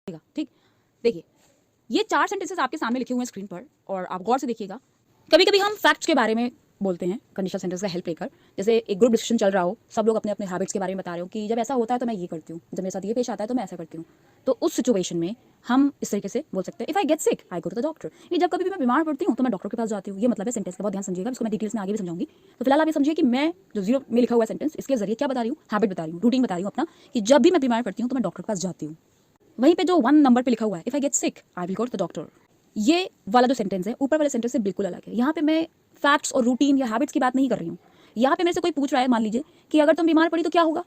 ठीक। देखिए, ये 4 सेंटेंसेस आपके सामने लिखे हुए हैं स्क्रीन पर और आप गौर से देखिएगा। कभी-कभी हम फैक्ट्स के बारे में बोलते हैं कंडीशनल सेंटेंस का हेल्प लेकर। जैसे एक ग्रुप डिस्कशन चल रहा हो, सब लोग अपने-अपने हैबिट्स के बारे में बता रहे हो कि जब ऐसा होता है तो मैं ये करती हूँ, जब मेरे साथ ये पेश आता है तो मैं ऐसा करती हूँ। तो उस सिचुएशन में हम इस तरीके से बोल सकते हैं, if I get sick I go to the doctor. ये जब कभी भी मैं बीमार पड़ती हूँ तो मैं डॉक्टर के पास जाती हूँ। ये मतलब है सेंटेंस का, बहुत ध्यान समझिएगा, इसको मैं डिटेल्स में आगे भी समझाऊंगी। तो फिलहाल आप ये समझिए कि मैं जो जीरो में लिखा हुआ सेंटेंस, इसके जरिए क्या बता रही हूँ, हैबिट बता रही हूँ, रूटीन बता रही हूँ अपना, कि जब भी मैं बीमार पड़ती हूँ तो मैं डॉक्टर के पास जाती हूँ। वहीं पे जो 1 नंबर पे लिखा हुआ है, if I get sick I will go to the doctor, ये वाला जो सेंटेंस है ऊपर वाले सेंटेंस से बिल्कुल अलग है। यहाँ पे मैं फैक्ट्स और रूटीन या हैबिट्स की बात नहीं कर रही हूँ। यहाँ पे मेरे से कोई पूछ रहा है, मान लीजिए कि अगर तुम बीमार पड़ी तो क्या होगा,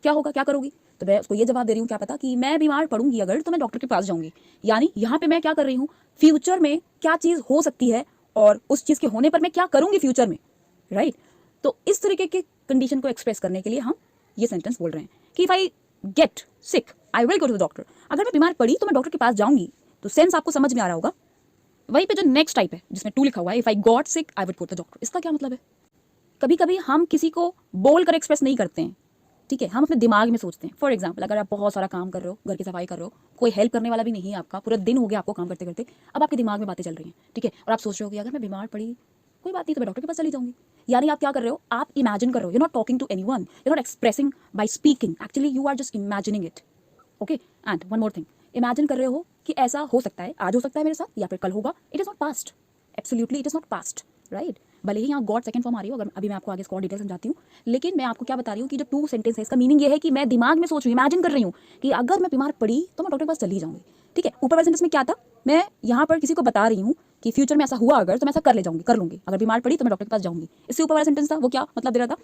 क्या होगा, क्या करोगी, तो मैं उसको ये जवाब दे रही हूँ, क्या पता कि मैं बीमार पड़ूंगी अगर तो मैं डॉक्टर के पास जाऊंगी। यानी यहाँ पे मैं क्या कर रही हूँ, फ्यूचर में क्या चीज़ हो सकती है और उस चीज़ के होने पर मैं क्या करूंगी फ्यूचर में, राइट। तो इस तरीके के कंडीशन को एक्सप्रेस करने के लिए हम ये सेंटेंस बोल रहे हैं कि if I get sick I will go to the doctor. अगर मैं बीमार पड़ी तो मैं डॉक्टर के पास जाऊंगी। तो सेंस आपको समझ में आ रहा होगा। वहीं पे जो नेक्स्ट टाइप है जिसमें 2 लिखा हुआ है, if I got sick I would go to the doctor, इसका क्या मतलब है। कभी कभी हम किसी को बोल कर एक्सप्रेस नहीं करते हैं, ठीक है, हम अपने दिमाग में सोचते हैं। फॉर एग्जाम्पल, अगर आप बहुत सारा काम कर रहे हो, घर की सफाई कर रहे हो, कोई हेल्प करने वाला भी नहीं है आपका, पूरा दिन हो गया आपको काम करते करते, अब आपके दिमाग में बातें चल रही हैं, ठीक है, और आप सोच रहे हो कि अगर मैं बीमार पड़ी कोई बात नहीं तो मैं डॉक्टर के पास चली जाऊंगी। यानी आप क्या कर रहे हो, आप इमेजिन कर रहे हो, you not talking to anyone, you not expressing by speaking, actually you are just imagining it. Okay, and one more thing, imagine कर रहे हो कि ऐसा हो सकता है, आज हो सकता है मेरे साथ या फिर कल होगा। It is not past, absolutely it is not past, right. भले ही यहाँ गॉड सेकंड फॉर्म आ रही हो, अगर अभी मैं आपको आगे इसको और डिटेल समझाती हूँ, लेकिन मैं आपको क्या बता रही हूँ कि जो 2 सेंटेंस है इसका मीनिंग ये है कि मैं दिमाग में सोच रही हूँ, इमेजिन कर रही हूँ कि अगर मैं बीमार पड़ी तो मैं डॉक्टर के पास चली जाऊंगी, ठीक है। ऊपर वाले सेंटेंस में क्या था, मैं यहाँ पर किसी को बता रही हूँ कि फ्यूचर में ऐसा हुआ अगर तो मैं ऐसा कर ले जाऊंगी, कर लूंगी, अगर बीमार पड़ी तो मैं डॉक्टर के पास जाऊंगी। इससे ऊपर वाला सेंटेंस था वो क्या मतलब दे रहा था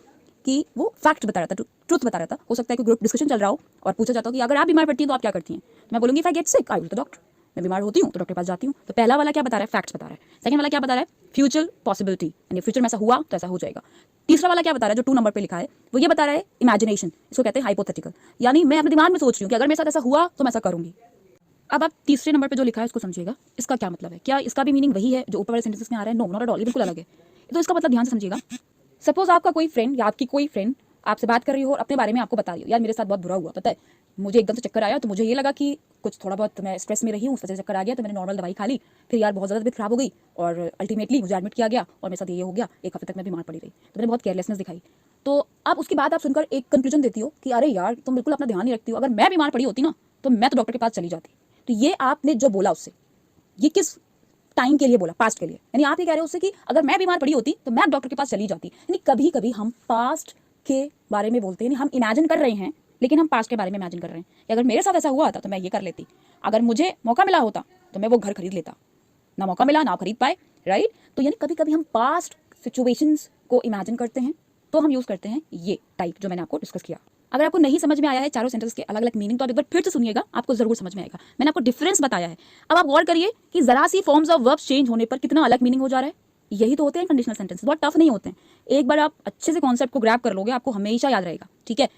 कि वो फैक्ट बता रहा था, ट्रुथ बता रहा था। हो सकता है कि ग्रुप डिस्कशन चल रहा हो और पूछा जाता हो कि अगर आप बीमार पड़ती हैं तो आप क्या करती हैं, तो मैं बोलूंगी if I get sick I will to the doctor. मैं बीमार होती हूँ तो डॉक्टर के पास जाती हूँ। तो पहला वाला क्या बता रहा है, फैक्ट्स बता रहा है। सेकंड वाला क्या बता रहा है, फ्यूचर पॉसिबिलिटी, यानी फ्यूचर में ऐसा हुआ तो ऐसा हो जाएगा। तीसरा वाला क्या बता रहा है, जो 2 नंबर पे लिखा है, वो ये बता रहा है इमेजिनेशन, इसको कहते हैं हाइपोथेटिकल, यानी मैं अपने दिमाग में सोच रही हूँ कि अगर मेरे साथ ऐसा हुआ तो मैं ऐसा करूंगी। अब आप तीसरे नंबर पे जो लिखा है इसको समझिएगा, इसका क्या मतलब है, क्या इसका भी मीनिंग वही है जो ऊपर वाले सेंटेंस में आ रहा है, नो नॉट एट ऑल, ये बिल्कुल अलग है। तो इसका मतलब ध्यान से समझिएगा। सपोज आपका कोई फ्रेंड या आपकी कोई फ्रेंड आपसे बात कर रही हो और अपने बारे में आपको बता रही हो, यार मेरे साथ बहुत बुरा हुआ, पता है मुझे एकदम से चक्कर आया, तो मुझे ये लगा कि कुछ थोड़ा बहुत मैं स्ट्रेस में रही हूँ, उस वजह से चक्कर आ गया, तो मैंने नॉर्मल दवाई खा ली, फिर यार बहुत ज़्यादा तबीयत खराब हो गई और अल्टीमेटली मुझे एडमिट किया गया और मेरे साथ ये हो गया, 1 हफ्ते तक मैं बीमार पड़ी रही, तो मैंने बहुत केयरलेसनेस दिखाई। तो अब उसकी बात आप सुनकर एक कंक्लूजन देती हो कि अरे यार तुम बिल्कुल अपना ध्यान नहीं रखती हो, अगर मैं बीमार पड़ी होती ना तो मैं तो डॉक्टर के पास चली जाती। तो ये आपने जो बोला उससे, ये किस टाइम के लिए बोला, पास्ट के लिए, यानी आप ये कह रहे हो उससे कि अगर मैं बीमार पड़ी होती तो मैं डॉक्टर के पास चली जाती। यानी कभी कभी हम पास्ट के बारे में बोलते हैं, यानी हम इमेजिन कर रहे हैं लेकिन हम पास्ट के बारे में इमेजिन कर रहे हैं कि अगर मेरे साथ ऐसा हुआ था तो मैं ये कर लेती, अगर मुझे मौका मिला होता तो मैं वो घर खरीद लेता, ना मौका मिला ना खरीद पाए, राइट। तो यानी कभी कभी हम पास्ट सिचुएशंस को इमेजिन करते हैं, तो हम यूज करते हैं ये टाइप जो मैंने आपको डिस्कस किया। अगर आपको नहीं समझ में आया है चारों सेंटेंस के अलग अलग मीनिंग, तो आप एक बार फिर से सुनिएगा, आपको जरूर समझ में आएगा। मैंने आपको डिफरेंस बताया है। अब आप गौर करिए कि जरा सी फॉर्म्स ऑफ वर्ब्स चेंज होने पर कितना अलग मीनिंग हो जा रहा है। यही तो होते हैं कंडीशनल सेंटेंस, बहुत टफ नहीं होते हैं। एक बार आप अच्छे से कॉन्सेप्ट को ग्रैब कर लोगे, आपको हमेशा याद रहेगा, ठीक है।